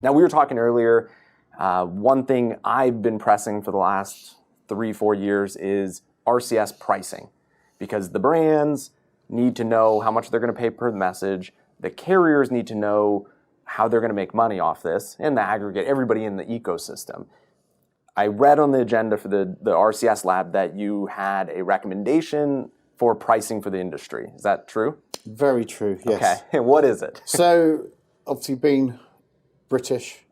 Now, we were talking earlier, one thing I've been pressing for the last 3-4 years is RCS pricing, because the brands need to know how much they're going to pay per message. The carriers need to know how they're going to make money off this, and the aggregate, everybody in the ecosystem. I read on the agenda for the RCS lab that you had a recommendation for pricing for the industry. Is that true? Very true, yes. Okay, and what is it? So, obviously being British,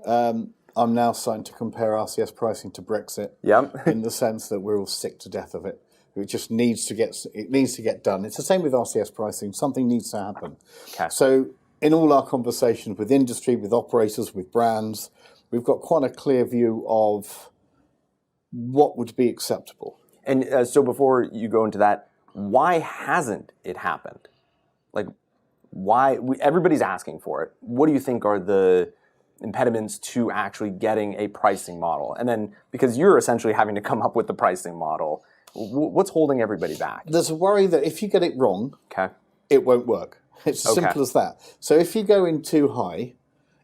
I'm now starting to compare RCS pricing to Brexit. Yep. In the sense that we're all sick to death of it. It just needs to get done. It's the same with RCS pricing. Something needs to happen. Okay. So in all our conversations with industry, with operators, with brands, we've got quite a clear view of what would be acceptable. And so before you go into that, why hasn't it happened? Like, why? Everybody's asking for it. What do you think are the impediments to actually getting a pricing model? And then, because you're essentially having to come up with the pricing model, what's holding everybody back? There's a worry that if you get it wrong, okay, it won't work. It's as simple as that. So if you go in too high,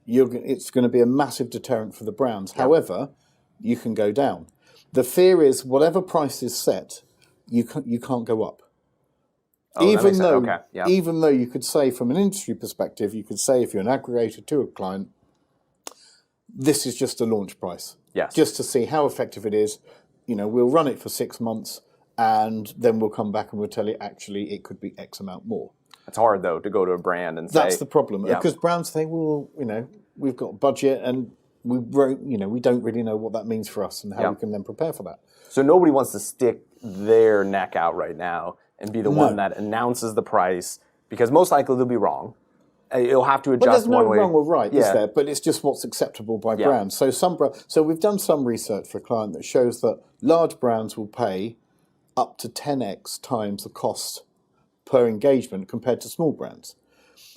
it's going to be a massive deterrent for the brands. Yep. However, you can go down. The fear is whatever price is set, you can't go up. Oh, even though you could say from an industry perspective, you could say if you're an aggregator to a client, this is just a launch price. Yes. Just to see how effective it is. We'll run it for 6 months and then we'll come back and we'll tell you actually it could be X amount more. It's hard though to go to a brand and say. That's the problem. Because brands say, well, we've got budget and we don't really know what that means for us and how we can then prepare for that. So nobody wants to stick their neck out right now and be the one that announces the price, because most likely they'll be wrong. It'll have to adjust. But there's no one way. wrong or right, is there? But it's just what's acceptable by brands. So so we've done some research for a client that shows that large brands will pay up to 10x times the cost per engagement compared to small brands.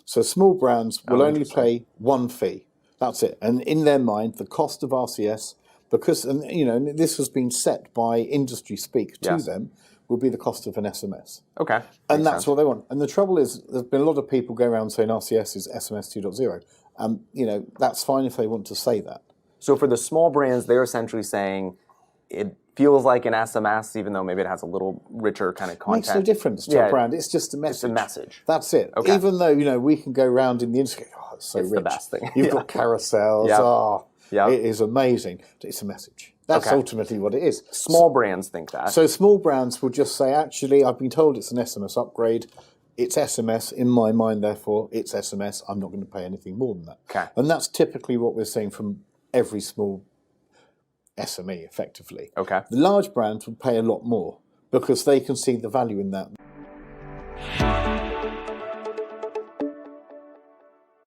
So small brands will only pay one fee. That's it. And in their mind, the cost of RCS, because this has been set by industry speak to them, will be the cost of an SMS. Okay. And that's what they want. And the trouble is, there's been a lot of people go around saying RCS is SMS 2.0. That's fine if they want to say that. So for the small brands, they're essentially saying it feels like an SMS, even though maybe it has a little richer kind of content. Makes no difference to a brand. It's just a message. It's a message. That's it. Okay. Even though, we can go around in the industry, it's so rich. The best thing. You've got carousels. It is amazing. It's a message. That's ultimately what it is. Small brands think that. So small brands will just say, actually, I've been told it's an SMS upgrade. It's SMS. In my mind, therefore, it's SMS. I'm not going to pay anything more than that. Okay. And that's typically what we're seeing from every small SME, effectively. Okay. The large brands will pay a lot more because they can see the value in that.